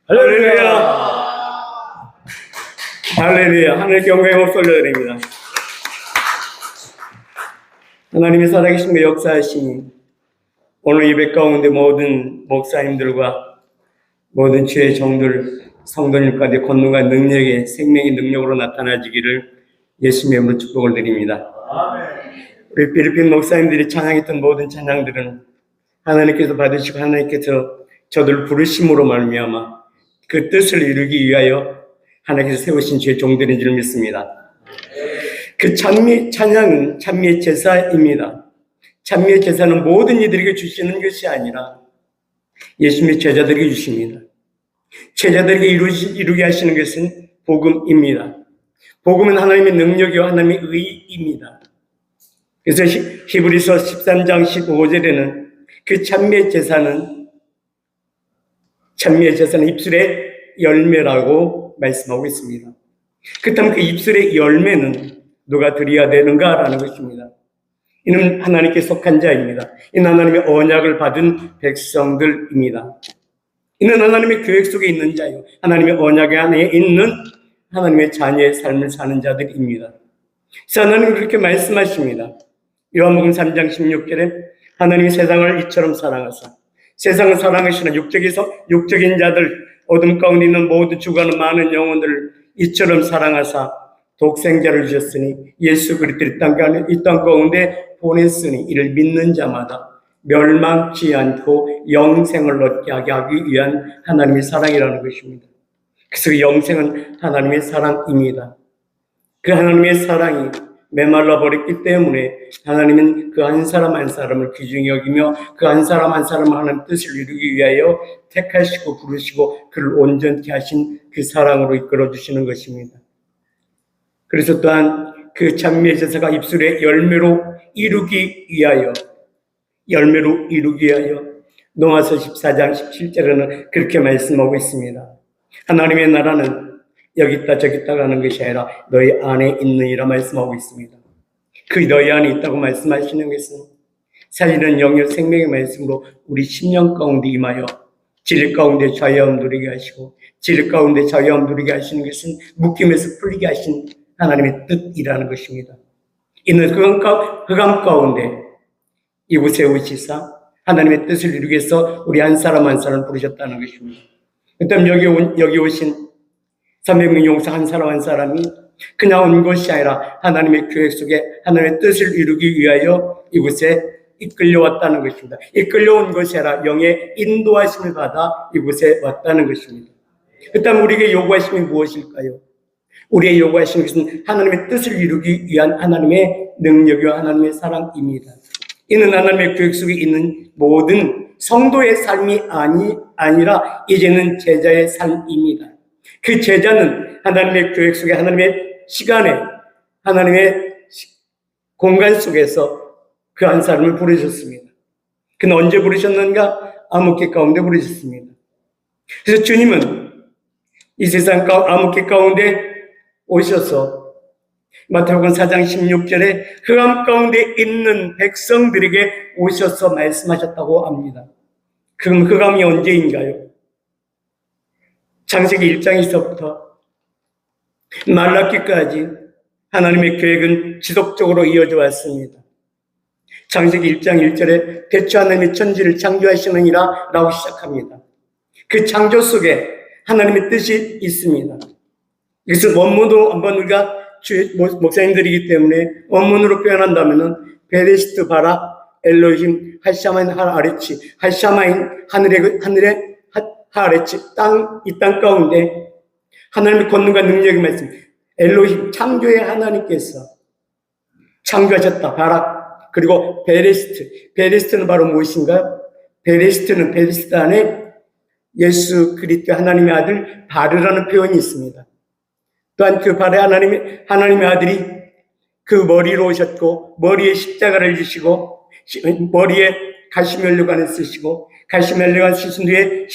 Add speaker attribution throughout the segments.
Speaker 1: 할렐루야! 할렐루야! 하늘의 경배의 목소리 올려드립니다. 하나님의 살아계신 역사하시니 오늘 예배 가운데 모든 목사님들과 모든 주의 종들, 성도님까지 권능과 능력의 생명의 능력으로 나타나지기를 예수님의 이름으로 축복을 드립니다. 우리 필리핀 목사님들이 찬양했던 모든 찬양들은 하나님께서 받으시고 하나님께서 저들을 부르심으로 말미암아 그 뜻을 이루기 위하여 하나님께서 세우신 주의 종들인 줄 믿습니다. 그 찬양은 찬미의 제사입니다. 찬미의 제사는 모든 이들에게 주시는 것이 아니라 예수님의 제자들에게 주십니다. 제자들에게 이루게 하시는 것은 복음입니다. 복음은 하나님의 능력이요 하나님의 의입니다. 그래서 히브리서 13장 15절에는 그 찬미의 제사는 입술의 열매라고 말씀하고 있습니다. 그렇다면 그 입술의 열매는 누가 드려야 되는가라는 것입니다. 이는 하나님께 속한 자입니다. 이는 하나님의 언약을 받은 백성들입니다. 이는 하나님의 계획 속에 있는 자요, 하나님의 언약 안에 있는 하나님의 자녀의 삶을 사는 자들입니다. 그래서 하나님은 그렇게 말씀하십니다. 요한복음 3장 16절에 하나님이 세상을 이처럼 사랑하사 세상을 사랑하시는 육적인 자들, 어둠 가운데 있는 모두 죽어가는 많은 영혼들을 이처럼 사랑하사 독생자를 주셨으니 예수 그리스도를 이 땅 가운데 보냈으니 이를 믿는 자마다 멸망치 않고 영생을 얻게 하기 위한 하나님의 사랑이라는 것입니다. 그래서 그 영생은 하나님의 사랑입니다. 그 하나님의 사랑이 메말라 버렸기 때문에 하나님은 그 한 사람 한 사람을 귀중히 여기며 그 한 사람 한 사람을 하나님 뜻을 이루기 위하여 택하시고 부르시고 그를 온전케 하신 그 사랑으로 이끌어 주시는 것입니다. 그래서 또한 그 찬미의 제사가 입술의 열매로 이루기 위하여 노아서 14장 17절에는 그렇게 말씀하고 있습니다. 하나님의 나라는 여기 있다 저기 있다 가는 것이 아니라 너희 안에 있느니라 말씀하고 있습니다. 그 너희 안에 있다고 말씀하시는 것은 사실은 영역 생명의 말씀으로 우리 심령 가운데 임하여 질 가운데 자유함 누리게 하시고 질 가운데 자유함 누리게 하시는 것은 묶임에서 풀리게 하신 하나님의 뜻이라는 것입니다. 이는 흑암 가운데 이곳에 오시사 하나님의 뜻을 이루기 위해서 우리 한 사람 한 사람을 부르셨다는 것입니다. 그다음 여기 오신 300명 용사 한 사람 한 사람이 그냥 온 것이 아니라 하나님의 계획 속에 하나님의 뜻을 이루기 위하여 이곳에 이끌려왔다는 것입니다. 이끌려온 것이 아니라 영의 인도하심을 받아 이곳에 왔다는 것입니다. 그렇다면 우리에게 요구하심이 무엇일까요? 우리의 요구하시는 것은 하나님의 뜻을 이루기 위한 하나님의 능력이와 하나님의 사랑입니다. 이는 하나님의 계획 속에 있는 모든 성도의 삶이 아니라 이제는 제자의 삶입니다. 그 제자는 하나님의 계획 속에 하나님의 시간에 하나님의 공간 속에서 그 한 사람을 부르셨습니다. 그는 언제 부르셨는가? 암흑기 가운데 부르셨습니다. 그래서 주님은 이 세상 암흑기 가운데 오셔서 마태복음 4장 16절에 흑암 가운데 있는 백성들에게 오셔서 말씀하셨다고 합니다. 그럼 흑암이 언제인가요? 창세기 1장에서부터 말라기까지 하나님의 계획은 지속적으로 이어져 왔습니다. 창세기 1장 1절에 대초 하나님의 천지를 창조하시느니라 라고 시작합니다. 그 창조 속에 하나님의 뜻이 있습니다. 그래서 원문으로 한번 우리가 목사님들이기 때문에 원문으로 표현한다면은 베레시트 바라 엘로힘 하샤마인 하아레치 하샤마인 하늘의 하아레치 이 땅 가운데 하나님의 권능과 능력의 말씀 엘로힘 창조의 하나님께서 창조하셨다. 바라 그리고 베레시트는 바로 무엇인가요? 베레시트 안에 예수 그리스도 하나님의 아들 바르라는 표현이 있습니다. 또한 그 바르 하나님의 아들이 그 머리로 오셨고 머리에 십자가를 지시고 머리에 가시면류관을 쓰시고 가시면류관 쓰신 뒤에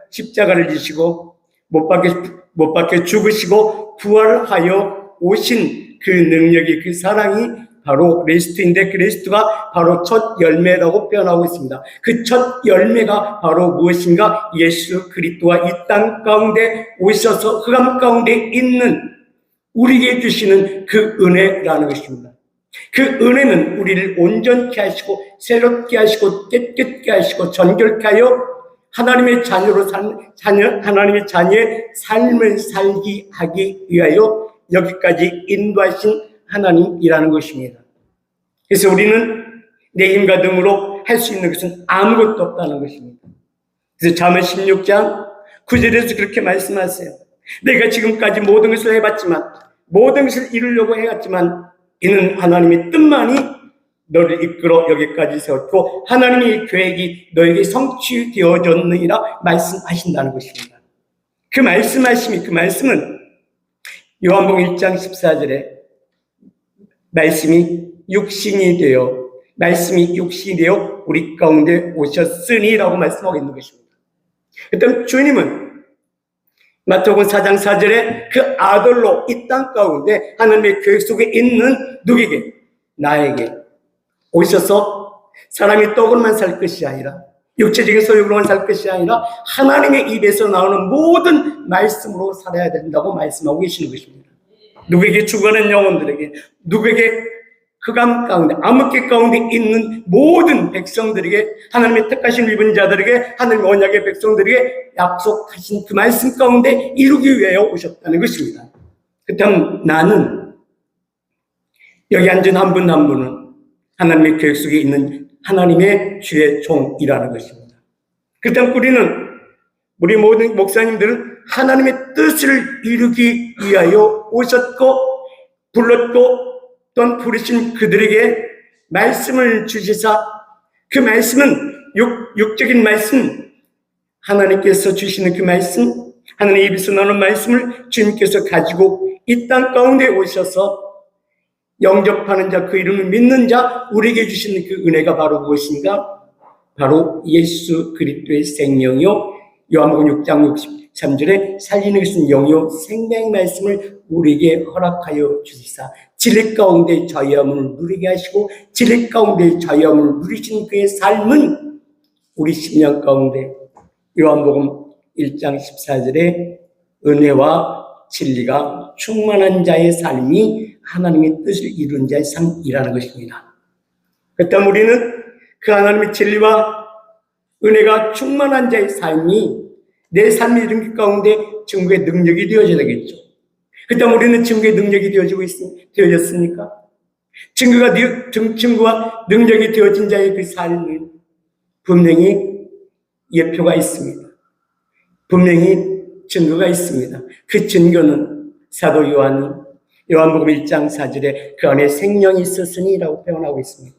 Speaker 1: 십자가를 지시고 못 박혀 죽으시고 부활하여 오신 그 능력이 그 사랑이 바로 레스트인데 그 레스트가 바로 첫 열매라고 표현하고 있습니다. 그 첫 열매가 바로 무엇인가? 예수 그리스도가 이 땅 가운데 오셔서 흑암 가운데 있는 우리에게 주시는 그 은혜라는 것입니다. 그 은혜는 우리를 온전케 하시고 새롭게 하시고 깨끗게 하시고 정결케 하여 하나님의 자녀로 하나님의 자녀의 삶을 살게 하기 위하여 여기까지 인도하신 하나님이라는 것입니다. 그래서 우리는 내 힘과 등으로 할 수 있는 것은 아무것도 없다는 것입니다. 그래서 잠언 16장 9절에서 그렇게 말씀하세요. 내가 지금까지 모든 것을 해봤지만 모든 것을 이루려고 해왔지만 이는 하나님의 뜻만이 너를 이끌어 여기까지 세웠고 하나님의 계획이 너에게 성취되어졌느니라 말씀하신다는 것입니다. 그 말씀은 요한복음 1장 14절에 말씀이 육신이 되어 우리 가운데 오셨으니라고 말씀하고 있는 것입니다. 그다음 주님은 마태복음 4장 4절에 그 아들로 이 땅 가운데 하나님의 계획 속에 있는 누구에게? 나에게 오셔서 사람이 떡으로만 살 것이 아니라 육체적인 소유로만 살 것이 아니라 하나님의 입에서 나오는 모든 말씀으로 살아야 된다고 말씀하고 계시는 것입니다. 누구에게? 죽어가는 영혼들에게, 누구에게? 흑암 가운데 암흑기 가운데 있는 모든 백성들에게, 하나님의 택하신 입은 자들에게, 하나님의 언약의 백성들에게 약속하신 그 말씀 가운데 이루기 위하여 오셨다는 것입니다. 그렇다면 나는 여기 앉은 한 분 한 분은 하나님의 계획 속에 있는 하나님의 주의 종이라는 것입니다. 그렇다면 우리 모든 목사님들은 하나님의 뜻을 이루기 위하여 오셨고 불렀고 또한 부르신 그들에게 말씀을 주시사 그 말씀은 육적인 말씀, 하나님께서 주시는 그 말씀, 하나님의 입에서 나오는 말씀을 주님께서 가지고 이 땅 가운데 오셔서 영접하는 자, 그 이름을 믿는 자, 우리에게 주시는 그 은혜가 바로 무엇인가? 바로 예수 그리스도의 생명이요, 요한복음 6장 63절에 살리는 것은 영이요 생명의 말씀을 우리에게 허락하여 주시사 진리 가운데 자유함을 누리게 하시고 진리 가운데 자유함을 누리신 그의 삶은 우리 심령 가운데 요한복음 1장 14절에 은혜와 진리가 충만한 자의 삶이 하나님의 뜻을 이루는 자의 삶이라는 것입니다. 그렇다면 우리는 그 하나님의 진리와 은혜가 충만한 자의 삶이 내 삶의 이런 가운데 증거의 능력이 되어져야 되겠죠. 그렇다면 우리는 증거의 능력이 되어졌습니까? 증거와 능력이 되어진 자의 그 삶은 분명히 예표가 있습니다. 분명히 증거가 있습니다. 그 증거는 사도 요한복음 1장 4절에 그 안에 생명이 있었으니라고 표현하고 있습니다.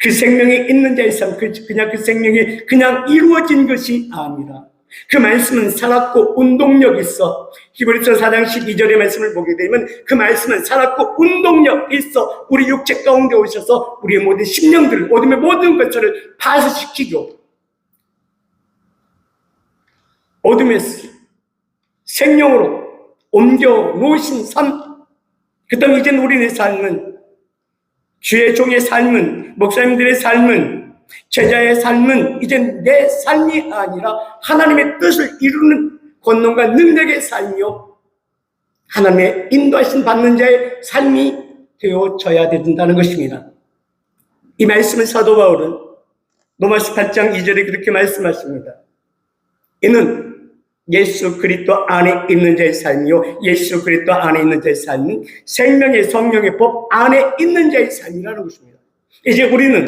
Speaker 1: 그 생명이 있는 자의 삶, 그냥 그 생명이 그냥 이루어진 것이 아니라 그 말씀은 살았고 운동력 있어. 히브리서 4장 12절의 말씀을 보게 되면 그 말씀은 살았고 운동력 있어. 우리 육체 가운데 오셔서 우리의 모든 심령들을, 어둠의 모든 것들을 파쇄시키고 어둠의 생명으로 옮겨 놓으신 삶. 그다음 이제는 우리의 삶은, 주의 종의 삶은, 목사님들의 삶은, 제자의 삶은 이제 내 삶이 아니라 하나님의 뜻을 이루는 권능과 능력의 삶이요, 하나님의 인도하심 받는 자의 삶이 되어져야 된다는 것입니다. 이 말씀을 사도 바울은 로마서 8장 2절에 그렇게 말씀하십니다. 이는 예수 그리스도 안에 있는 자의 삶이요, 예수 그리스도 안에 있는 자의 삶은 생명의 성령의 법 안에 있는 자의 삶이라는 것입니다. 이제 우리는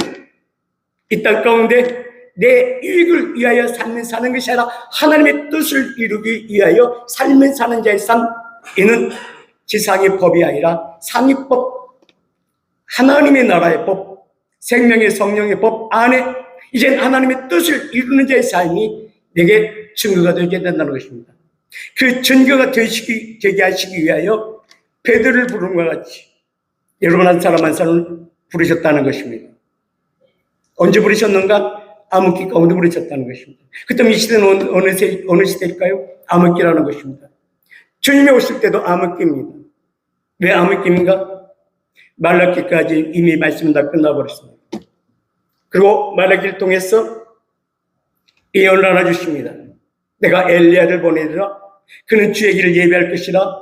Speaker 1: 이 땅 가운데 내 이익을 위하여 삶을 사는 것이 아니라 하나님의 뜻을 이루기 위하여 삶을 사는 자의 삶. 이는 지상의 법이 아니라 상의 법, 하나님의 나라의 법, 생명의 성령의 법 안에 이제 하나님의 뜻을 이루는 자의 삶이 내게 증거가 되게 된다는 것입니다. 그 증거가 되게 하시기 위하여 베드로를 부른 것 같이 여러분 한 사람 한 사람을 부르셨다는 것입니다. 언제 부르셨는가? 암흑기 가운데 부르셨다는 것입니다. 그렇다면 이 시대는 어느 시대일까요? 암흑기라는 것입니다. 주님이 오실 때도 암흑기입니다. 왜 암흑기입니까? 말라기까지 이미 말씀은 다 끝나버렸습니다. 그리고 말라기를 통해서 예언을 하나 주십니다. 내가 엘리야를 보내리라. 그는 주의 길을 예비할 것이라.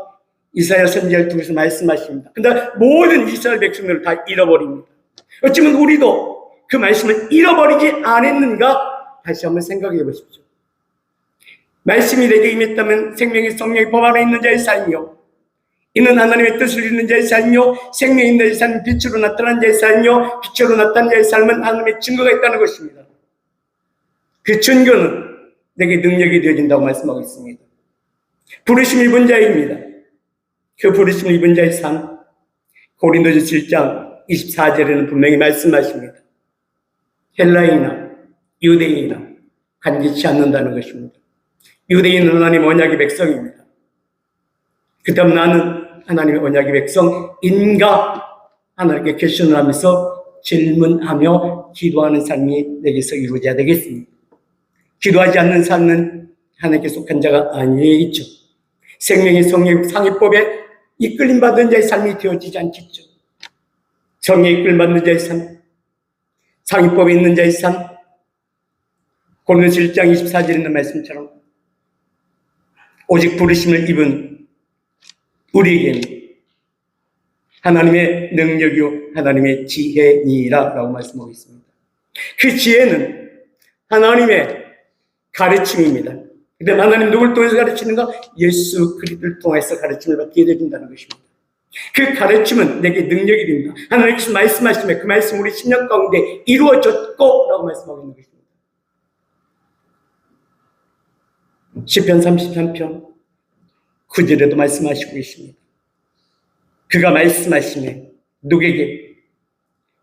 Speaker 1: 이사야 선지자를 통해서 말씀하십니다. 근데 모든 이스라엘 백성들을 다 잃어버립니다. 어쩌면 우리도 그 말씀을 잃어버리지 않았는가? 다시 한번 생각해 보십시오. 말씀이 내게 임했다면 생명의 성령의 법 안에 있는 자의 삶이요, 이는 하나님의 뜻을 이루는 자의 삶이요, 생명이 있는 자의 삶, 빛으로 나타난 자의 삶이요, 빛으로 나타난 자의 삶은 하나님의 증거가 있다는 것입니다. 그 증거는 내게 능력이 되어진다고 말씀하고 있습니다. 부르심 입은 자입니다. 그 부르심 입은 자의 삶, 고린도서 7장 24절에는 분명히 말씀하십니다. 헬라인이나 유대인이나 간기치 않는다는 것입니다. 유대인은 하나님의 언약의 백성입니다. 그 다음 나는 하나님의 언약의 백성인가? 하나님께 퀘션을 하면서 질문하며 기도하는 삶이 내게서 이루어져야 되겠습니다. 기도하지 않는 삶은 하나님께 속한 자가 아니겠죠. 생명의 성령 상위법에 이끌림 받은 자의 삶이 되어지지 않겠죠. 성령에 이끌림 받는 자의 삶, 상위법에 있는 자의 삶, 고린도서 1장 24절에 있는 말씀처럼 오직 부르심을 입은 우리에게는 하나님의 능력이요 하나님의 지혜니라 라고 말씀하고 있습니다. 그 지혜는 하나님의 가르침입니다. 그런데 하나님 누굴 통해서 가르치는가? 예수 그리스도를 통해서 가르침을 받게 되어진다는 것입니다. 그 가르침은 내게 능력이 됩니다. 하나님께서 말씀하시면 그 말씀 우리 심령 가운데 이루어졌고 라고 말씀하고 있는 것입니다. 시편 33편 9절에도 말씀하시고 계십니다. 그가 말씀하시면 누구에게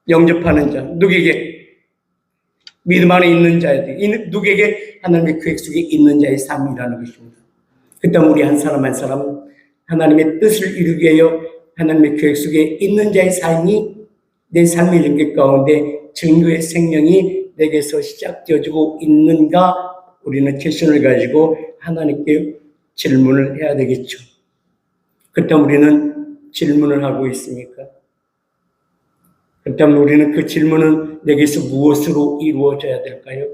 Speaker 1: 영접하는 자, 누구에게 믿음 안에 있는 자에게, 누구에게 하나님의 계획 속에 있는 자의 삶이라는 것입니다. 그다음 우리 한 사람 한 사람 하나님의 뜻을 이루기 위하여 하나님의 계획 속에 있는 자의 삶이 내 삶의 영역 가운데 증거의 생명이 내게서 시작되어지고 있는가? 우리는 퀘션을 가지고 하나님께 질문을 해야 되겠죠. 그다음 우리는 질문을 하고 있습니까? 그렇다면 우리는 그 질문은 내게서 무엇으로 이루어져야 될까요?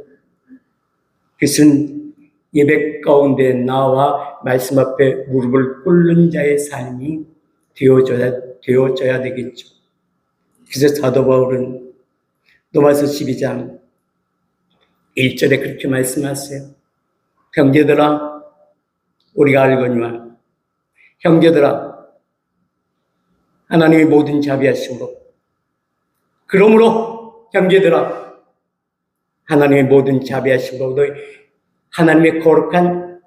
Speaker 1: 그것은 예배 가운데 나와 말씀 앞에 무릎을 꿇는 자의 삶이 되어져야 되겠죠. 그래서 사도 바울은 로마서 12장 1절에 그렇게 말씀하세요. 형제들아, 우리가 알거니와 형제들아, 하나님의 모든 자비하심으로, 그러므로 형제들아, 하나님의 모든 자비하심으로 너희 하나님의 거룩한,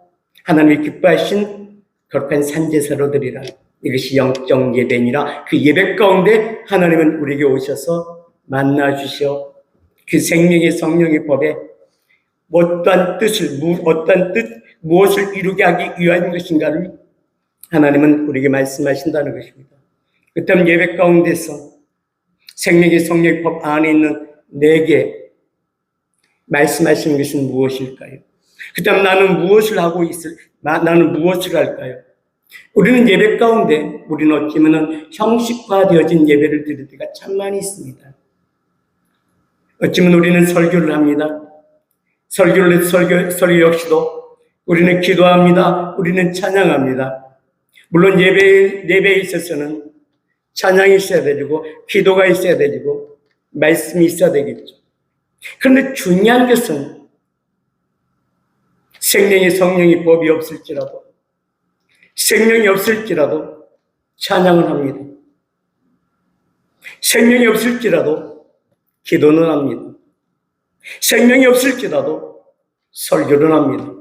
Speaker 1: 하나님의 기뻐하신 거룩한 산제사로 드리라. 이것이 영적 예배니라. 그 예배 가운데 하나님은 우리에게 오셔서 만나 주셔 그 생명의 성령의 법에 어떠한 뜻을, 무엇을 이루게 하기 위한 것인가를 하나님은 우리에게 말씀하신다는 것입니다. 그렇다면 예배 가운데서 생명의 성령의 법 안에 있는 내게 말씀하시는 것은 무엇일까요? 그다음 나는 무엇을 할까요? 우리는 예배 가운데 우리는 어쩌면 형식화되어진 예배를 드릴 때가 참 많이 있습니다. 어쩌면 우리는 설교를 합니다. 설교 역시도 우리는 기도합니다. 우리는 찬양합니다. 물론 예배에 있어서는 찬양이 있어야 되고 기도가 있어야 되고 말씀이 있어야 되겠죠. 그런데 중요한 것은 생명의 성령의 법이 없을지라도, 생명이 없을지라도 찬양을 합니다. 생명이 없을지라도 기도는 합니다. 생명이 없을지라도 설교는 합니다.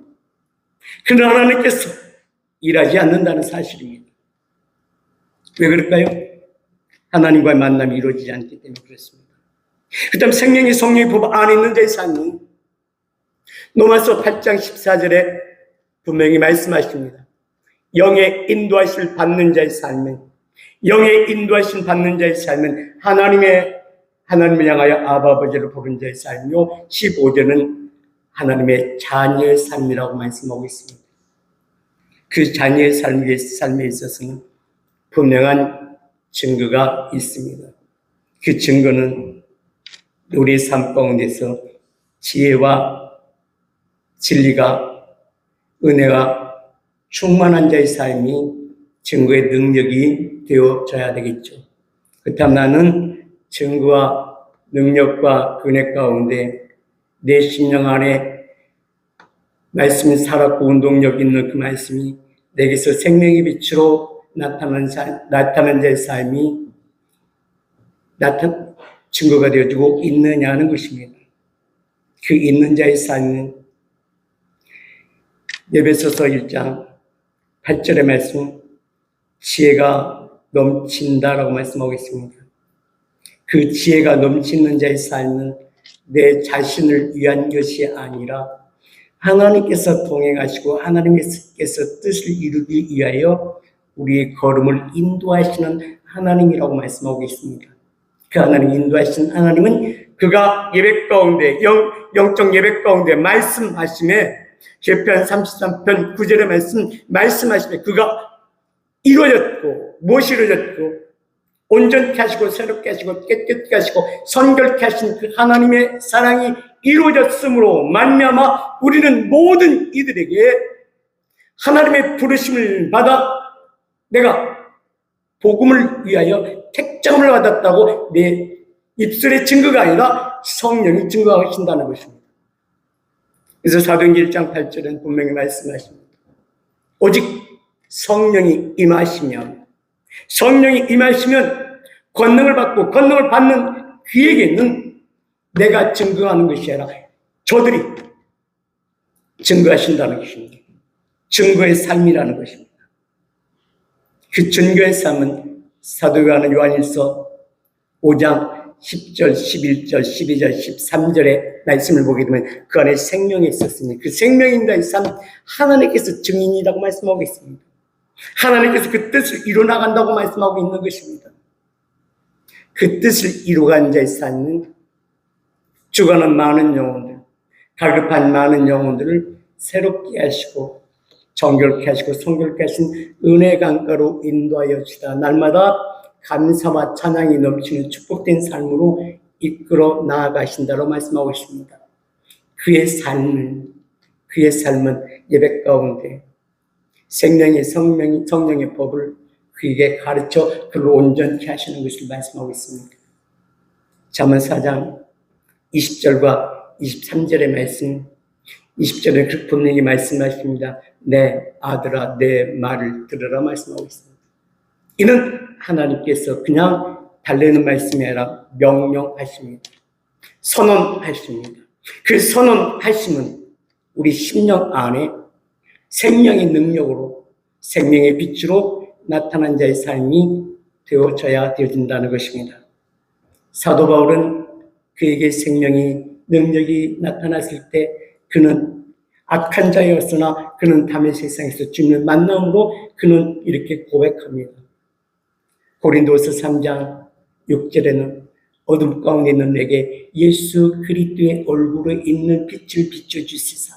Speaker 1: 그러나 하나님께서 일하지 않는다는 사실입니다. 왜 그럴까요? 하나님과의 만남이 이루어지지 않기 때문에 그렇습니다. 그 다음 생명의 성령의 법 안에 있는 자의 삶이 로마서 8장 14절에 분명히 말씀하십니다. 영의 인도하심을 받는 자의 삶은, 영의 인도하심 받는 자의 삶은 하나님을 향하여 아버지를 부른 자의 삶이요, 15절은 하나님의 자녀의 삶이라고 말씀하고 있습니다. 그 자녀의 삶에 있어서는 분명한 증거가 있습니다. 그 증거는 우리의 삶 가운데서 지혜와 진리가, 은혜가 충만한 자의 삶이 증거의 능력이 되어져야 되겠죠. 그렇다면 나는 증거와 능력과 은혜 가운데 내 심령 안에 말씀이 살았고 운동력 있는 그 말씀이 내게서 생명의 빛으로 나타나는 자의 삶이 증거가 되어지고 있느냐 하는 것입니다. 그 있는 자의 삶은 에베소서 1장 8절의 말씀, 지혜가 넘친다라고 말씀하고 있습니다. 그 지혜가 넘치는 자의 삶은 내 자신을 위한 것이 아니라 하나님께서 동행하시고 하나님께서 뜻을 이루기 위하여 우리의 걸음을 인도하시는 하나님이라고 말씀하고 있습니다. 그 하나님 인도하신 하나님은 그가 예배 가운데 영적 예배 가운데 말씀하심에 시편 33편 9절의 말씀하심에 그가 이루어졌고 무엇이 이루어졌고 온전케 하시고 새롭게 하시고 깨끗게 하시고 선결케 하신 그 하나님의 사랑이 이루어졌으므로 말미암아 우리는 모든 이들에게 하나님의 부르심을 받아 내가 복음을 위하여 택정을 받았다고 내 입술의 증거가 아니라 성령이 증거하신다는 것입니다. 그래서 사도행전 1장 8절은 분명히 말씀하십니다. 오직 성령이 임하시면 권능을 받고 권능을 받는 그에게는 내가 증거하는 것이 아니라 저들이 증거하신다는 것입니다. 증거의 삶이라는 것입니다. 그 증거의 삶은 사도 요한일서 5장 10절, 11절, 12절, 13절의 말씀을 보게 되면 그 안에 생명이 있었으니 그 생명인 삶 하나님께서 증인이라고 말씀하고 있습니다. 하나님께서 그 뜻을 이루어나간다고 말씀하고 있는 것입니다. 그 뜻을 이루어간 자의 삶은 죽어가는 많은 영혼들, 갈급한 많은 영혼들을 새롭게 하시고 정결케 하시고 성결케 하신 은혜 강가로 인도하여 주시다. 날마다 감사와 찬양이 넘치는 축복된 삶으로 이끌어 나아가신다고 말씀하고 있습니다. 그의 삶은 예배 가운데 생명의 성령의 법을 그에게 가르쳐 그를 온전케 하시는 것을 말씀하고 있습니다. 잠언 4장 20절과 23절의 말씀, 20절에 그 분명히 말씀하십니다. 내 아들아 내 말을 들으라 말씀하고 있습니다. 이는 하나님께서 그냥 달래는 말씀이 아니라 명령하십니다. 선언하십니다. 그 선언하심은 우리 심령 안에 생명의 능력으로 생명의 빛으로 나타난 자의 삶이 되어진다는 것입니다. 사도 바울은 그에게 생명이 능력이 나타났을 때 그는 악한 자였으나 그는 담의 세상에서 주님을 만남으로 그는 이렇게 고백합니다. 고린도서 3장 6절에는 어둠 가운데 있는 내게 예수 그리스도의 얼굴에 있는 빛을 비춰주시사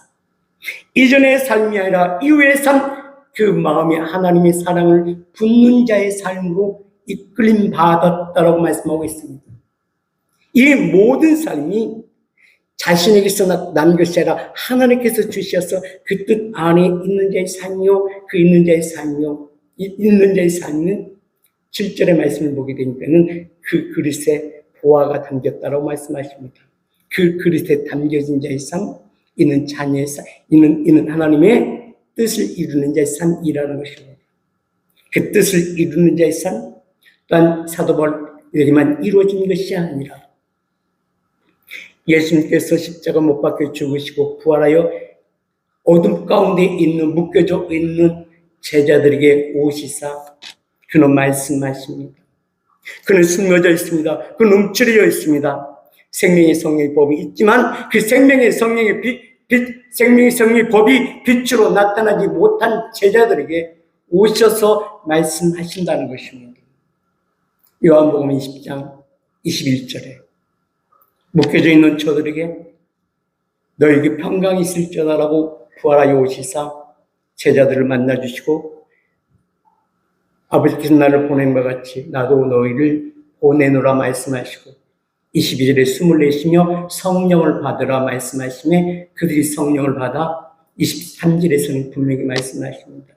Speaker 1: 이전의 삶이 아니라 이후의 삶, 그 마음이 하나님의 사랑을 붙는 자의 삶으로 이끌림 받았다라고 말씀하고 있습니다. 이 모든 삶이 자신에게서 난 것이 아니라 하나님께서 주셔서 그 뜻 안에 있는 자의 삶이요, 그 있는 자의 삶이요, 있는 자의 삶은 7절의 말씀을 보게 되니까는 그 그릇에 보화가 담겼다라고 말씀하십니다. 그 그릇에 담겨진 자의 삶, 이는 자녀의 삶, 이는 하나님의 뜻을 이루는 자의 삶이라는 것입니다. 그 뜻을 이루는 자의 삶, 또한 사도 바울에게만 이루어진 것이 아니라 예수님께서 십자가 못 박혀 죽으시고 부활하여 어둠 가운데 묶여져 있는 제자들에게 오시사 그는 말씀하십니다. 그는 숨겨져 있습니다. 그는 움츠려 있습니다. 생명의 성령의 법이 있지만 그 생명의 성령의 법이 빛으로 나타나지 못한 제자들에게 오셔서 말씀하신다는 것입니다. 요한복음 20장 21절에 묶여져 있는 저들에게 너에게 평강이 있을지어다라고 부활하여 오시사 제자들을 만나주시고 아버지께서 나를 보낸 것 같이 나도 너희를 보내노라 말씀하시고 22절에 숨을 내쉬며 성령을 받으라 말씀하시며 그들이 성령을 받아 23절에서는 분명히 말씀하십니다.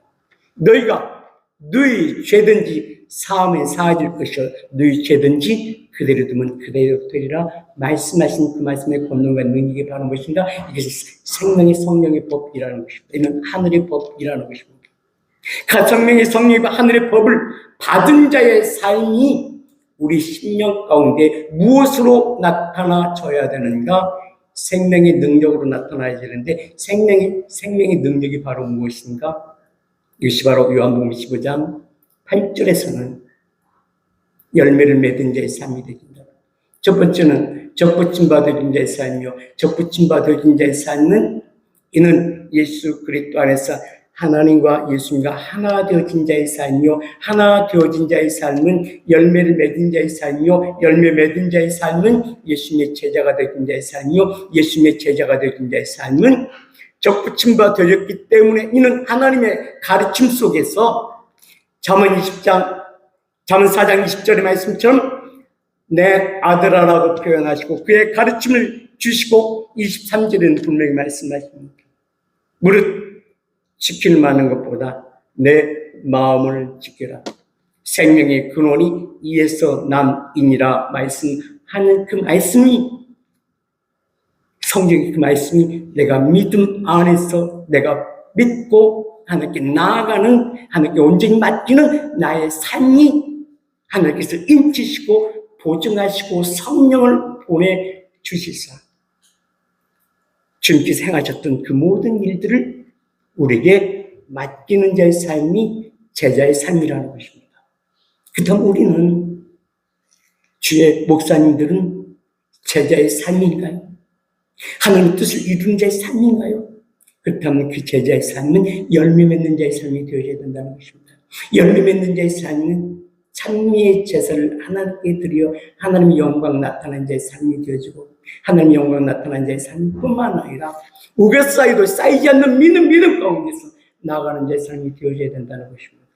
Speaker 1: 너희가 너희 죄든지 사함에 사해질 것이요 너희 죄든지 그대로 두면 그대로 되리라 말씀하신 그 말씀의 권능과 능력이 바로 무엇인가? 이것이 생명의 성령의 법이라는 것입니다. 이는 하늘의 법이라는 것입니다. 그 생명의 성령과 하늘의 법을 받은 자의 삶이 우리 심령 가운데 무엇으로 나타나져야 되는가? 생명의 능력으로 나타나야 되는데 생명의 능력이 바로 무엇인가? 이것이 바로 요한복음 15장 8절에서는 열매를 맺은 자의 삶이 되긴다. 첫 번째는 적부심 받은 자의 삶이요. 적부심 받은 자의 삶은 이는 예수 그리스도 안에서 하나님과 예수님과 하나 되어진 자의 삶이요. 하나 되어진 자의 삶은 열매를 맺은 자의 삶이요. 열매 맺은 자의 삶은 예수님의 제자가 되어진 자의 삶이요. 예수님의 제자가 되어진 자의 삶은 적부심과 되었기 때문에 이는 하나님의 가르침 속에서 잠언 4장 20절의 말씀처럼 내 아들아라고 표현하시고 그의 가르침을 주시고 23절에는 분명히 말씀하십니다. 무릇 지킬 만한 것보다 내 마음을 지켜라. 생명의 근원이 이에서 남이니라 말씀하는 그 말씀이 성경의 그 말씀이 내가 믿음 안에서 내가 믿고 하나님께 나아가는 하나님께 온전히 맡기는 나의 삶이 하나님께서 인치시고 보증하시고 성령을 보내주시사 주님께서 행하셨던 그 모든 일들을 우리에게 맡기는 자의 삶이 제자의 삶이라는 것입니다. 그렇다면 우리는 주의 목사님들은 제자의 삶인가요? 하나님의 뜻을 이루는 자의 삶인가요? 그렇다면 그 제자의 삶은 열매 맺는 자의 삶이 되어야 된다는 것입니다. 열매 맺는 자의 삶은 찬미의 제사를 하나님께 드려 하나님의 영광 나타난 자의 삶이 되어지고 하나님의 영광 나타난 자의 삶뿐만 아니라 우겨 쌓이도 쌓이지 않는 믿음 가운데서 나아가는 자의 삶이 되어져야 된다는 것입니다.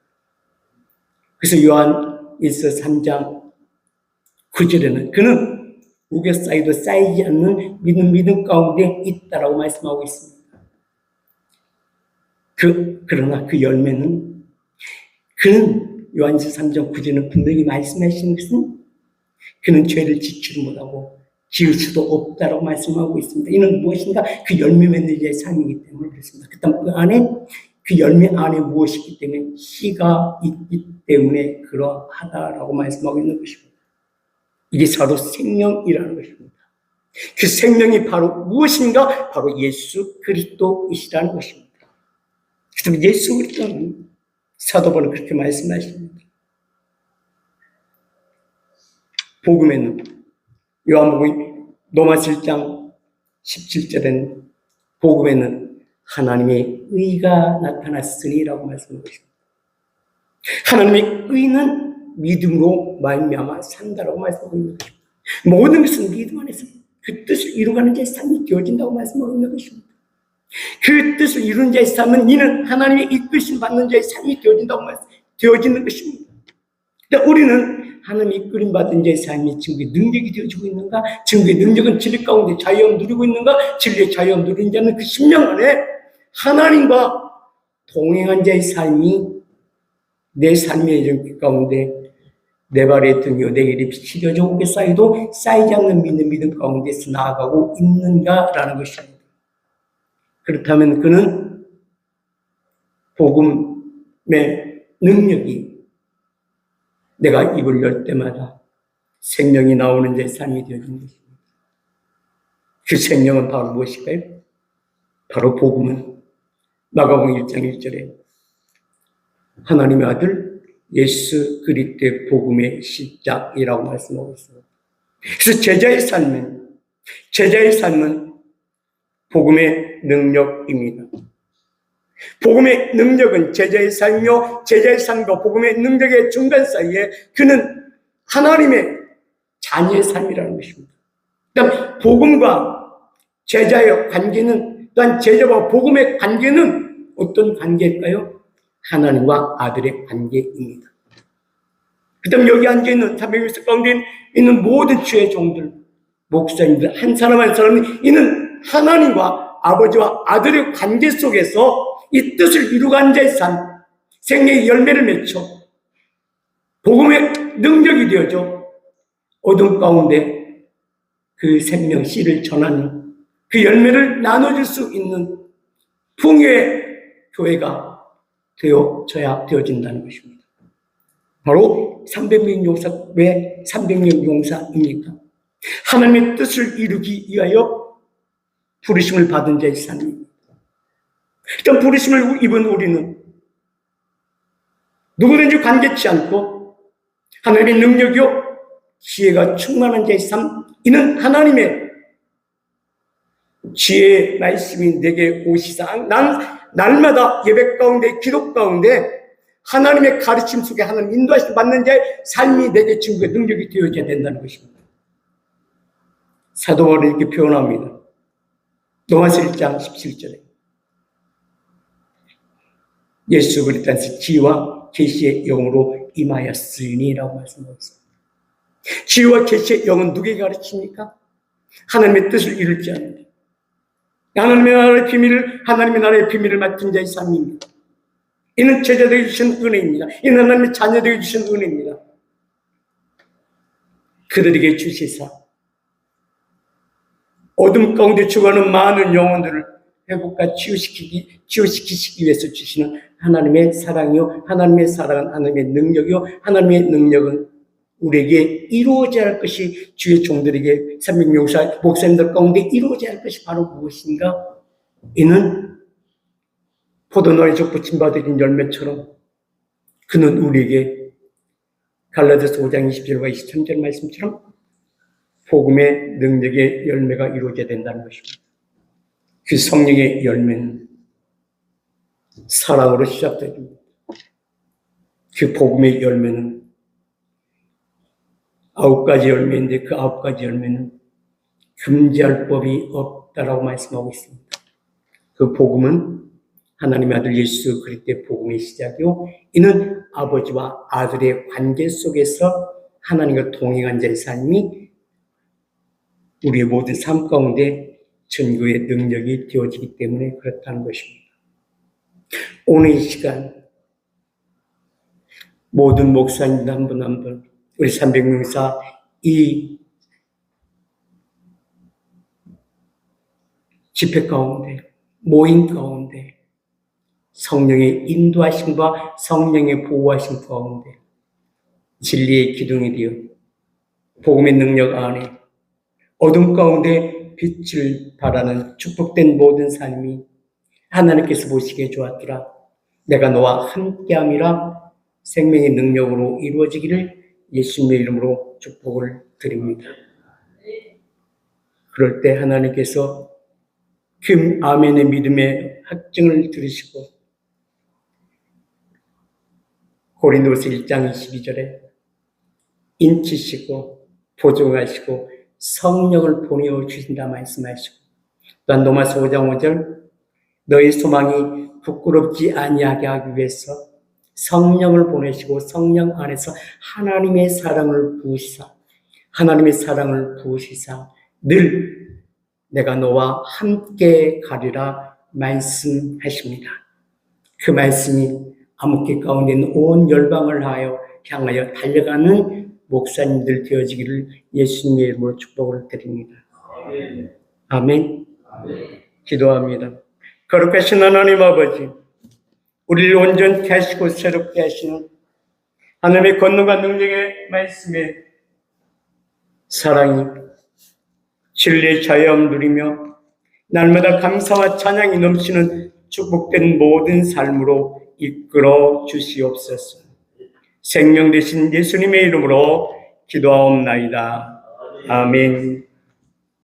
Speaker 1: 그래서 요한 1서 3장 9절에는 그는 우겨 쌓이도 쌓이지 않는 믿음 가운데 있다라고 말씀하고 있습니다. 그러나 그 열매는 그는 요한일서 3장 9절은 분명히 말씀하시는 것은 그는 죄를 지지도 못하고 지을 수도 없다라고 말씀하고 있습니다. 이는 무엇인가? 그 열매 맺는 자의 삶이기 때문에 그렇습니다. 그다음 그 열매 안에 무엇이기 때문에 씨가 있기 때문에 그러하다라고 말씀하고 있는 것입니다. 이게 바로 생명이라는 것입니다. 그 생명이 바로 무엇인가? 바로 예수 그리스도이시라는 것입니다. 그래서 예수 그리스도는 사도 바울은 그렇게 말씀하십니다. 복음에는 요한복음 로마서 1장 17절에는 복음에는 하나님의 의가 나타났으니라고 말씀하고 있습니다. 하나님의 의는 믿음으로 말미암아 산다라고 말씀하고 있는 것입니다. 모든 것은 믿음 안에서 그 뜻을 이루어가는 자의 삶이 되어진다고 말씀하고 있는 것입니다. 그 뜻을 이루는 자의 삶은 이는 하나님의 이끄심 받는 자의 삶이 되어지는 것입니다. 그러니까 우리는 하나님의 이끌림 받은 자의 삶이 증거의 능력이 되어지고 있는가? 증거의 능력은 진리 가운데 자유함 누리고 있는가? 진리의 자유함 누리는 자는 그 심령 안에 하나님과 동행한 자의 삶이 내 삶의 여정 가운데 내 발에 등이요 내 길이 빛이 되어져 오게 쌓이도 쌓이지 않는 믿음 가운데서 나아가고 있는가라는 것입니다. 그렇다면 그는 복음의 능력이 내가 입을 열 때마다 생명이 나오는 자의 삶이 되어지는 것입니다. 그 생명은 바로 무엇일까요? 바로 복음은 마가복음 1장 1절에 하나님의 아들 예수 그리스도의 복음의 시작이라고 말씀하고 있습니다. 그래서 제자의 삶은 복음의 능력입니다. 복음의 능력은 제자의 삶이요 제자의 삶과 복음의 능력의 중간 사이에 그는 하나님의 자녀의 삶이라는 것입니다. 그다음 복음과 제자의 관계는 또한 제자와 복음의 관계는 어떤 관계일까요? 하나님과 아들의 관계입니다. 그다음 여기 앉아있는 360 가운데 있는 모든 주의 종들, 목사님들 한 사람 한 사람은 이는 하나님과 아버지와 아들의 관계 속에서 이 뜻을 이루고 자의 삶, 생명의 열매를 맺혀 복음의 능력이 되어져 어둠 가운데 그 생명 씨를 전하는 그 열매를 나눠줄 수 있는 풍요의 교회가 되어진다는 것입니다. 바로 300명 용사, 왜 300명 용사입니까? 하나님의 뜻을 이루기 위하여 부르심을 받은 자의 삶입니다. 일단 부르심을 입은 우리는 누구든지 관계치 않고 하나님의 능력이요 지혜가 충만한 자의 삶, 이는 하나님의 지혜의 말씀이 내게 오시사 난 날마다 예배 가운데 기도 가운데 하나님의 가르침 속에 하나님 인도하심 받는 자의 삶이 내게 증거의 능력이 되어져야 된다는 것입니다. 사도 바울이 이렇게 표현합니다. 로마서 1장 17절에 예수 그리스도의 지혜와 계시의 영으로 임하였으니라고 말씀하고 있습니다. 지혜와 계시의 영은 누구에게 가르칩니까? 하나님의 뜻을 이룰 자입니다. 하나님의 나라의 비밀을 맡은 자의 삶입니다. 이는 제자되게 주신 은혜입니다. 이는 하나님의 자녀되게 주신 은혜입니다. 그들에게 주시사 어둠 가운데 죽어가는 많은 영혼들을 회복과 치유시키기 위해서 주시는 하나님의 사랑이요, 하나님의 사랑은 하나님의 능력이요, 하나님의 능력은 우리에게 이루어져야 할 것이 주의 종들에게 300명 목사님들 가운데 이루어져야 할 것이 바로 무엇인가? 이는 포도나무에 붙임 받은 열매처럼 그는 우리에게 갈라디아서 5장 20절과 23절 말씀처럼 복음의 능력의 열매가 이루어져야 된다는 것입니다. 그 성령의 열매는 사랑으로 시작됩니다. 그 복음의 열매는 9가지 열매인데 그 9가지 열매는 금지할 법이 없다라고 말씀하고 있습니다. 그 복음은 하나님의 아들 예수 그리스도의 복음의 시작이요, 이는 아버지와 아들의 관계 속에서 하나님과 동행한 자의 삶이 우리의 모든 삶 가운데 전교의 능력이 되어지기 때문에 그렇다는 것입니다. 오늘 이 시간 모든 목사님들 한 분 한 분, 우리 300명사 이 집회 가운데, 모임 가운데 성령의 인도하심과 성령의 보호하심 가운데 진리의 기둥이 되어 복음의 능력 안에 어둠 가운데 빛을 발하는 축복된 모든 삶이 하나님께서 보시기에 좋았더라. 내가 너와 함께함이라 생명의 능력으로 이루어지기를 예수님의 이름으로 축복을 드립니다. 그럴 때 하나님께서 그 아멘의 믿음의 확증을 들으시고 고린도서 1장 22절에 인치시고 보증하시고 성령을 보내어 주신다 말씀하시고, 또한 로마서 5장 5절 너희 소망이 부끄럽지 아니하게 하기 위해서 성령을 보내시고 성령 안에서 하나님의 사랑을 부으시사 늘 내가 너와 함께 가리라 말씀하십니다. 그 말씀이 암흑기 가운데 있는 온 열방을 향하여 달려가는 목사님들 되어지기를 예수님의 이름으로 축복을 드립니다. 아멘. 기도합니다. 거룩하신 하나님 아버지, 우리를 온전히 하시고 새롭게 하시는 하나님의 권능과 능력의 말씀에 사랑이 진리의 자유함을 누리며 날마다 감사와 찬양이 넘치는 축복된 모든 삶으로 이끌어 주시옵소서. 생명 되신 예수님의 이름으로 기도하옵나이다. 아멘.